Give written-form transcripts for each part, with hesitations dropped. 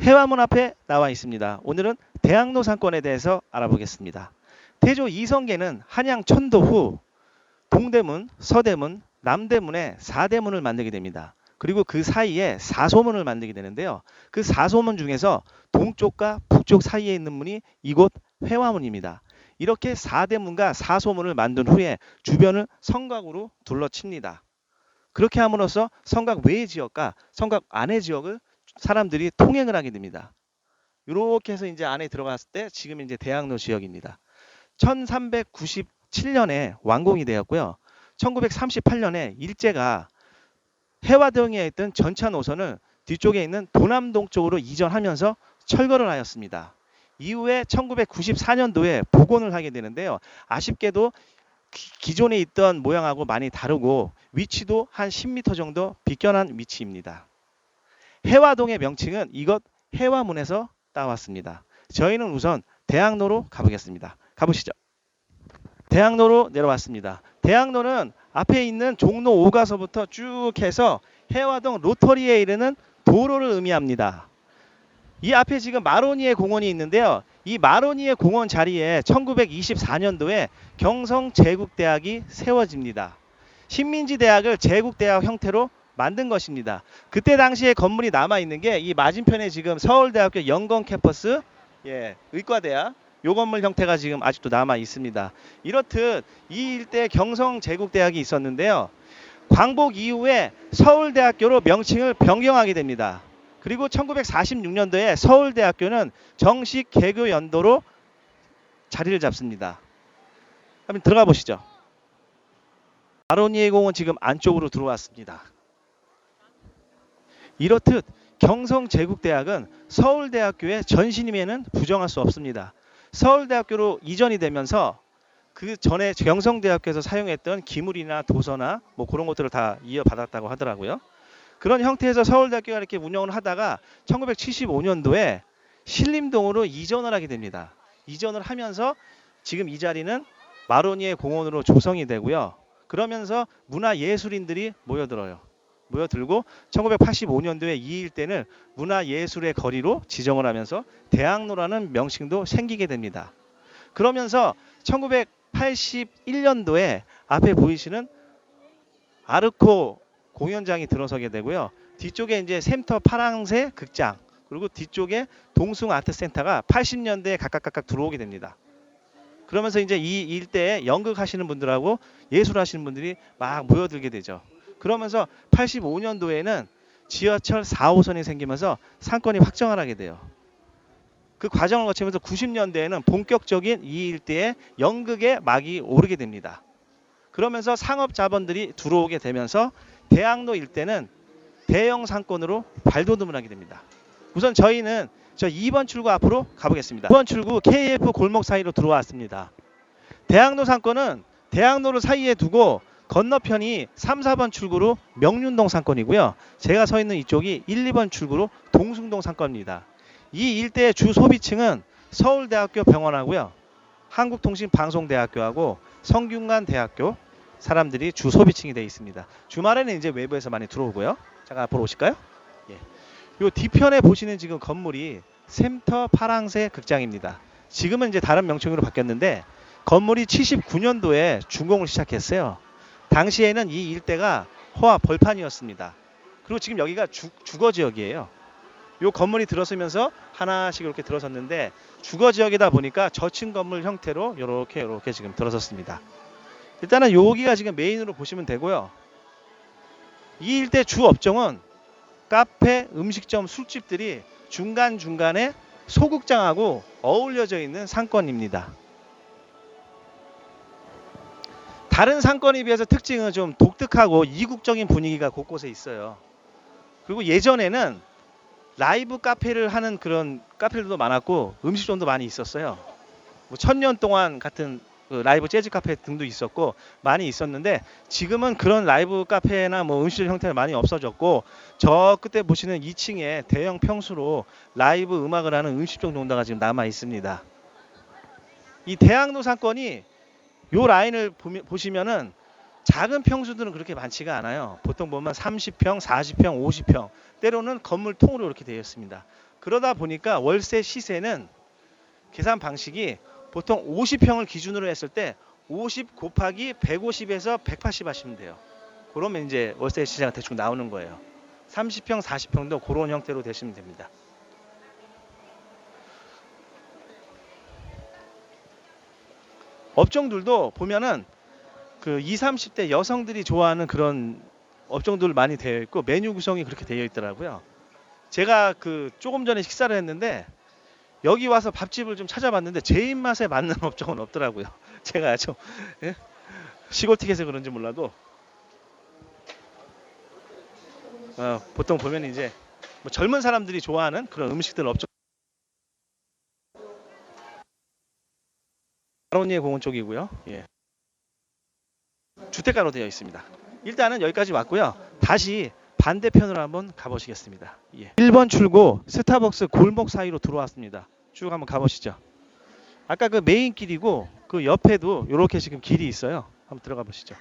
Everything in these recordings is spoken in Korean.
해화문 앞에 나와 있습니다. 오늘은 대학로 상권에 대해서 알아보겠습니다. 태조 이성계는 한양 천도 후 동대문, 서대문, 남대문에 4대문을 만들게 됩니다. 그리고 그 사이에 4소문을 만들게 되는데요. 그 4소문 중에서 동쪽과 북쪽 사이에 있는 문이 이곳 회화문입니다. 이렇게 4대문과 4소문을 만든 후에 주변을 성곽으로 둘러칩니다. 그렇게 함으로써 성곽 외의 지역과 성곽 안의 지역을 사람들이 통행을 하게 됩니다. 이렇게 해서 이제 안에 들어갔을 때 지금 이제 대학로 지역입니다. 1397년에 완공이 되었고요. 1938년에 일제가 해화동에 있던 전차 노선을 뒤쪽에 있는 도남동 쪽으로 이전하면서 철거를 하였습니다. 이후에 1994년도에 복원을 하게 되는데요. 아쉽게도 기존에 있던 모양하고 많이 다르고 위치도 한 10m 정도 비껴난 위치입니다. 해화동의 명칭은 이것 해화문에서 따왔습니다. 저희는 우선 대학로로 가보겠습니다. 가보시죠. 대학로로 내려왔습니다. 대학로는 앞에 있는 종로 5가서부터 쭉 해서 해화동 로터리에 이르는 도로를 의미합니다. 이 앞에 지금 마로니에 공원이 있는데요. 이 마로니에 공원 자리에 1924년도에 경성제국대학이 세워집니다. 식민지대학을 제국대학 형태로 만든 것입니다. 그때 당시에 건물이 남아있는 게 이 맞은편에 지금 서울대학교 영건 캠퍼스, 의과대학, 요 건물 형태가 지금 아직도 남아 있습니다. 이렇듯 이 일대에 경성제국대학이 있었는데요. 광복 이후에 서울대학교로 명칭을 변경하게 됩니다. 그리고 1946년도에 서울대학교는 정식 개교 연도로 자리를 잡습니다. 한번 들어가 보시죠. 마로니에 공원 지금 안쪽으로 들어왔습니다. 이렇듯 경성제국대학은 서울대학교의 전신임에는 부정할 수 없습니다. 서울대학교로 이전이 되면서 그 전에 경성대학교에서 사용했던 기물이나 도서나 뭐 그런 것들을 다 이어받았다고 하더라고요. 그런 형태에서 서울대학교가 이렇게 운영을 하다가 1975년도에 신림동으로 이전을 하게 됩니다. 이전을 하면서 지금 이 자리는 마로니에 공원으로 조성이 되고요. 그러면서 문화예술인들이 모여들고 1985년도에 이 일대는 문화예술의 거리로 지정을 하면서 대학로라는 명칭도 생기게 됩니다. 그러면서 1981년도에 앞에 보이시는 아르코 공연장이 들어서게 되고요. 뒤쪽에 이제 샘터 파랑새 극장, 그리고 뒤쪽에 동숭 아트센터가 80년대에 각각 들어오게 됩니다. 그러면서 이제 이 일대에 연극하시는 분들하고 예술하시는 분들이 막 모여들게 되죠. 그러면서 85년도에는 지하철 4호선이 생기면서 상권이 확정을 하게 돼요. 그 과정을 거치면서 90년대에는 본격적인 이 일대에 연극의 막이 오르게 됩니다. 그러면서 상업 자본들이 들어오게 되면서 대학로 일대는 대형 상권으로 발돋움을 하게 됩니다. 우선 저희는 저 2번 출구 앞으로 가보겠습니다. 2번 출구 KF 골목 사이로 들어왔습니다. 대학로 상권은 대학로를 사이에 두고 건너편이 3, 4번 출구로 명륜동 상권이고요. 제가 서 있는 이쪽이 1, 2번 출구로 동숭동 상권입니다. 이 일대의 주 소비층은 서울대학교 병원하고요. 한국통신방송대학교하고 성균관대학교 사람들이 주 소비층이 되어 있습니다. 주말에는 이제 외부에서 많이 들어오고요. 잠깐 앞으로 오실까요? 요 뒤편에 보시는 지금 건물이 샘터 파랑새 극장입니다. 지금은 이제 다른 명칭으로 바뀌었는데 건물이 79년도에 준공을 시작했어요. 당시에는 이 일대가 허화 벌판이었습니다. 그리고 지금 여기가 주거 지역이에요. 요 건물이 들어서면서 하나씩 이렇게 들어섰는데 주거 지역이다 보니까 저층 건물 형태로 이렇게 지금 들어섰습니다. 일단은 여기가 지금 메인으로 보시면 되고요. 이 일대 주 업종은 카페, 음식점, 술집들이 중간중간에 소극장하고 어울려져 있는 상권입니다. 다른 상권에 비해서 특징은 좀 독특하고 이국적인 분위기가 곳곳에 있어요. 그리고 예전에는 라이브 카페를 하는 그런 카페들도 많았고 음식점도 많이 있었어요. 뭐 천년 동안 같은 그 라이브 재즈 카페 등도 있었고 많이 있었는데 지금은 그런 라이브 카페나 뭐 음식점 형태가 많이 없어졌고 저 끝에 보시는 2층에 대형 평수로 라이브 음악을 하는 음식점 정도가 지금 남아 있습니다. 이 대학로 상권이 요 라인을 보시면은 작은 평수들은 그렇게 많지가 않아요. 보통 보면 30평, 40평, 50평 때로는 건물 통으로 이렇게 되어 있습니다. 그러다 보니까 월세 시세는 계산 방식이 보통 50평을 기준으로 했을 때 50 곱하기 150에서 180 하시면 돼요. 그러면 이제 월세 시세가 대충 나오는 거예요. 30평, 40평도 그런 형태로 되시면 됩니다. 업종들도 보면은 그 20, 30대 여성들이 좋아하는 그런 업종들 많이 되어 있고 메뉴 구성이 그렇게 되어 있더라고요. 제가 그 조금 전에 식사를 했는데 여기 와서 밥집을 좀 찾아봤는데 제 입맛에 맞는 업종은 없더라고요. 제가 좀 예? 시골틱해서 그런지 몰라도 보통 보면 이제 뭐 젊은 사람들이 좋아하는 그런 음식들 업종. 아로니에 공원 쪽이고요. 예. 주택가로 되어 있습니다. 일단은 여기까지 왔고요. 다시 반대편으로 한번 가보시겠습니다. 예. 1번 출구 스타벅스 골목 사이로 들어왔습니다. 쭉 한번 가보시죠. 아까 그 메인 길이고 그 옆에도 이렇게 지금 길이 있어요. 한번 들어가 보시죠.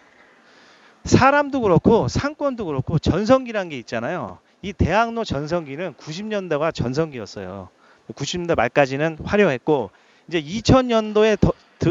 사람도 그렇고 상권도 그렇고 전성기란 게 있잖아요. 이 대학로 전성기는 90년대가 전성기였어요. 90년대 말까지는 화려했고 이제 2000년도에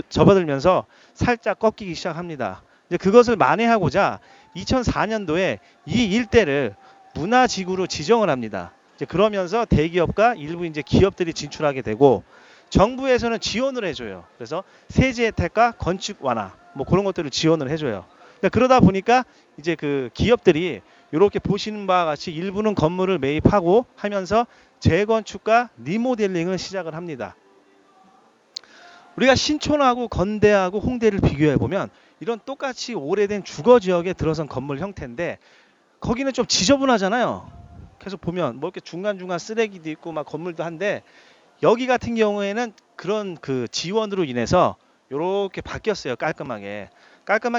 접어들면서 살짝 꺾이기 시작합니다. 이제 그것을 만회하고자 2004년도에 이 일대를 문화지구로 지정을 합니다. 이제 그러면서 대기업과 일부 이제 기업들이 진출하게 되고 정부에서는 지원을 해줘요. 그래서 세제 혜택과 건축 완화 뭐 그런 것들을 지원을 해줘요. 그러다 보니까 이제 그 기업들이 이렇게 보시는 바와 같이 일부는 건물을 매입하고 하면서 재건축과 리모델링을 시작을 합니다. 우리가 신촌하고 건대하고 홍대를 비교해 보면 이런 똑같이 오래된 주거 지역에 들어선 건물 형태인데 거기는 좀 지저분하잖아요. 계속 보면 뭐 이렇게 중간중간 쓰레기도 있고 막 건물도 한데 여기 같은 경우에는 그런 그 지원으로 인해서 이렇게 바뀌었어요. 깔끔하게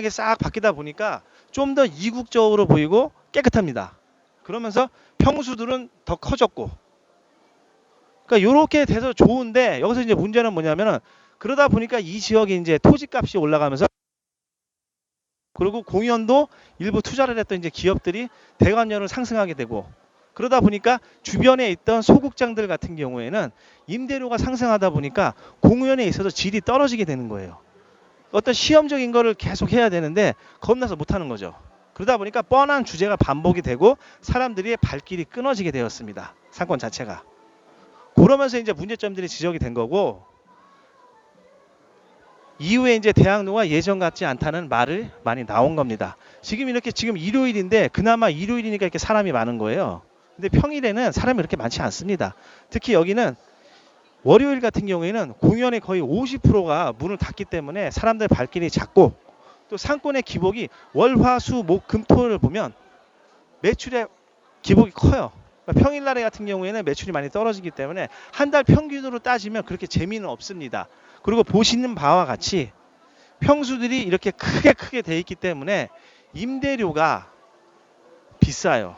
싹 바뀌다 보니까 좀 더 이국적으로 보이고 깨끗합니다. 그러면서 평수들은 더 커졌고 그러니까 이렇게 돼서 좋은데 여기서 이제 문제는 뭐냐면은 그러다 보니까 이 지역에 이제 토지값이 올라가면서 그리고 공연도 일부 투자를 했던 이제 기업들이 대관료를 상승하게 되고 그러다 보니까 주변에 있던 소극장들 같은 경우에는 임대료가 상승하다 보니까 공연에 있어서 질이 떨어지게 되는 거예요. 어떤 시험적인 거를 계속 해야 되는데 겁나서 못하는 거죠. 그러다 보니까 뻔한 주제가 반복이 되고 사람들이 발길이 끊어지게 되었습니다. 상권 자체가. 그러면서 이제 문제점들이 지적이 된 거고 이후에 이제 대학로가 예전 같지 않다는 말을 많이 나온 겁니다. 지금 일요일인데 그나마 일요일이니까 이렇게 사람이 많은 거예요. 근데 평일에는 사람이 그렇게 많지 않습니다. 특히 여기는 월요일 같은 경우에는 공연의 거의 50%가 문을 닫기 때문에 사람들 발길이 작고 또 상권의 기복이 월, 화, 수, 목, 금, 토를 보면 매출의 기복이 커요. 그러니까 평일날에 같은 경우에는 매출이 많이 떨어지기 때문에 한 달 평균으로 따지면 그렇게 재미는 없습니다. 그리고 보시는 바와 같이 평수들이 이렇게 크게 돼 있기 때문에 임대료가 비싸요.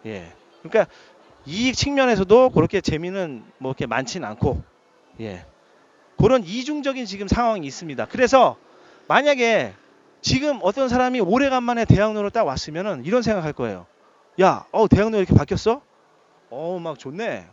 예. 그러니까 이익 측면에서도 그렇게 재미는 뭐 이렇게 많지는 않고, 예. 그런 이중적인 지금 상황이 있습니다. 그래서 만약에 지금 어떤 사람이 오래간만에 대학로로 딱 왔으면은 이런 생각할 거예요. 야, 대학로 이렇게 바뀌었어? 막 좋네.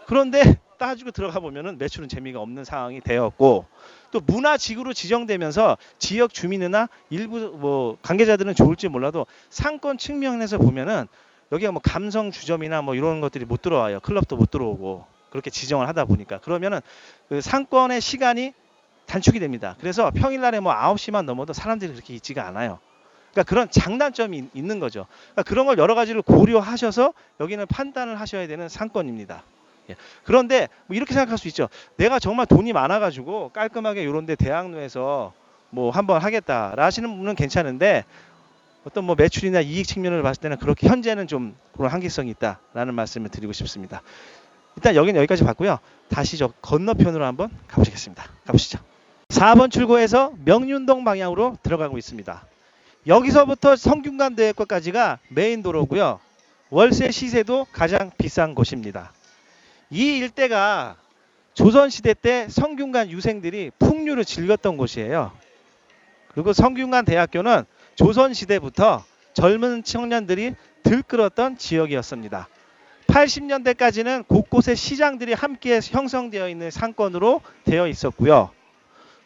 그런데 따지고 들어가 보면은 매출은 재미가 없는 상황이 되었고 또 문화지구로 지정되면서 지역 주민이나 일부 뭐 관계자들은 좋을지 몰라도 상권 측면에서 보면은 여기가 뭐 감성 주점이나 뭐 이런 것들이 못 들어와요. 클럽도 못 들어오고 그렇게 지정을 하다 보니까 그러면은 그 상권의 시간이 단축이 됩니다. 그래서 평일날에 뭐 9시만 넘어도 사람들이 그렇게 있지가 않아요. 그러니까 그런 장단점이 있는 거죠. 그러니까 그런 걸 여러 가지를 고려하셔서 여기는 판단을 하셔야 되는 상권입니다. 예. 그런데 뭐 이렇게 생각할 수 있죠. 내가 정말 돈이 많아가지고 깔끔하게 이런데 대학로에서 뭐 한번 하겠다 하시는 분은 괜찮은데 어떤 뭐 매출이나 이익 측면을 봤을 때는 그렇게 현재는 좀 그런 한계성이 있다라는 말씀을 드리고 싶습니다. 일단 여기는 여기까지 봤고요. 다시 저 건너편으로 한번 가보시겠습니다. 가보시죠. 4번 출구에서 명륜동 방향으로 들어가고 있습니다. 여기서부터 성균관대학교까지가 메인 도로고요. 월세 시세도 가장 비싼 곳입니다. 이 일대가 조선시대 때 성균관 유생들이 풍류를 즐겼던 곳이에요. 그리고 성균관대학교는 조선시대부터 젊은 청년들이 들끓었던 지역이었습니다. 80년대까지는 곳곳에 시장들이 함께 형성되어 있는 상권으로 되어 있었고요.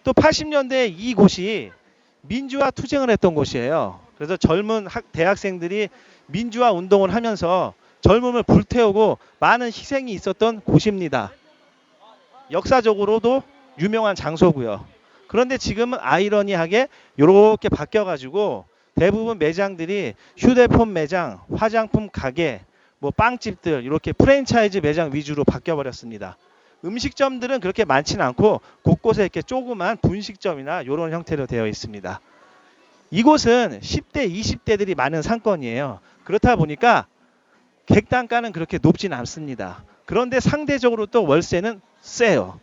또 80년대 이곳이 민주화 투쟁을 했던 곳이에요. 그래서 젊은 대학생들이 민주화 운동을 하면서 젊음을 불태우고 많은 희생이 있었던 곳입니다. 역사적으로도 유명한 장소고요. 그런데 지금은 아이러니하게 이렇게 바뀌어가지고 대부분 매장들이 휴대폰 매장, 화장품 가게, 뭐 빵집들 이렇게 프랜차이즈 매장 위주로 바뀌어버렸습니다. 음식점들은 그렇게 많지는 않고 곳곳에 이렇게 조그만 분식점이나 이런 형태로 되어 있습니다. 이곳은 10대, 20대들이 많은 상권이에요. 그렇다 보니까 객단가는 그렇게 높진 않습니다. 그런데 상대적으로 또 월세는 세요.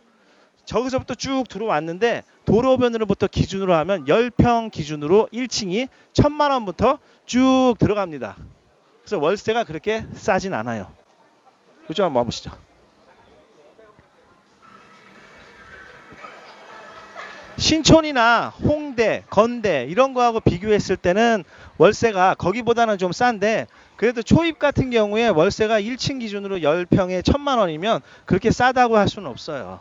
저기서부터 쭉 들어왔는데 도로변으로부터 기준으로 하면 10평 기준으로 1층이 1,000만 원부터 쭉 들어갑니다. 그래서 월세가 그렇게 싸진 않아요. 이쪽 한번 와보시죠. 신촌이나 홍대, 건대 이런 거하고 비교했을 때는 월세가 거기보다는 좀 싼데 그래도 초입 같은 경우에 월세가 1층 기준으로 10평에 1,000만 원이면 그렇게 싸다고 할 수는 없어요.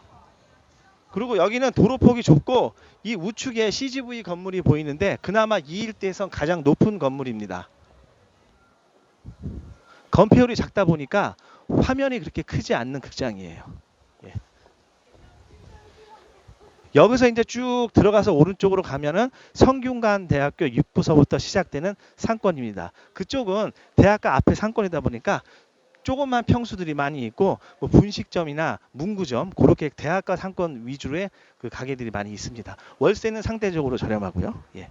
그리고 여기는 도로폭이 좁고 이 우측에 CGV 건물이 보이는데 그나마 이 일대에선 가장 높은 건물입니다. 건폐율이 작다 보니까 화면이 그렇게 크지 않는 극장이에요. 예. 여기서 이제 쭉 들어가서 오른쪽으로 가면은 성균관대학교 6부서부터 시작되는 상권입니다. 그쪽은 대학가 앞에 상권이다 보니까 조그만 평수들이 많이 있고 뭐 분식점이나 문구점 그렇게 대학가 상권 위주로의 그 가게들이 많이 있습니다. 월세는 상대적으로 저렴하고요. 예.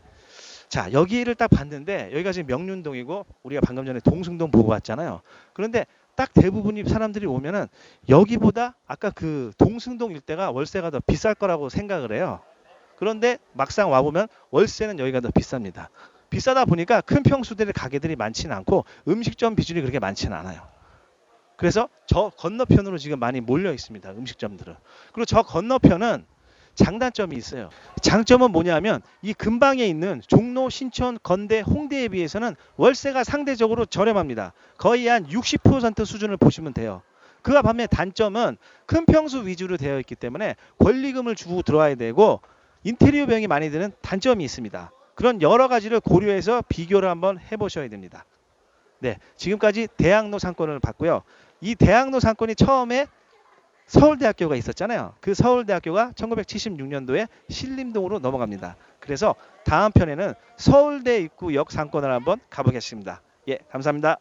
자, 여기를 딱 봤는데 여기가 지금 명륜동이고 우리가 방금 전에 동승동 보고 왔잖아요. 그런데 딱 대부분이 사람들이 오면은 여기보다 아까 그 동승동 일대가 월세가 더 비쌀 거라고 생각을 해요. 그런데 막상 와보면 월세는 여기가 더 비쌉니다. 비싸다 보니까 큰 평수들의 가게들이 많지는 않고 음식점 비중이 그렇게 많지는 않아요. 그래서 저 건너편으로 지금 많이 몰려 있습니다. 음식점들은. 그리고 저 건너편은 장단점이 있어요. 장점은 뭐냐면 이 근방에 있는 종로, 신촌, 건대, 홍대에 비해서는 월세가 상대적으로 저렴합니다. 거의 한 60% 수준을 보시면 돼요. 그와 반면 단점은 큰 평수 위주로 되어 있기 때문에 권리금을 주고 들어와야 되고 인테리어 비용이 많이 드는 단점이 있습니다. 그런 여러 가지를 고려해서 비교를 한번 해보셔야 됩니다. 네, 지금까지 대학로 상권을 봤고요. 이 대학로 상권이 처음에 서울대학교가 있었잖아요. 그 서울대학교가 1976년도에 신림동으로 넘어갑니다. 그래서 다음 편에는 서울대 입구역 상권을 한번 가보겠습니다. 예, 감사합니다.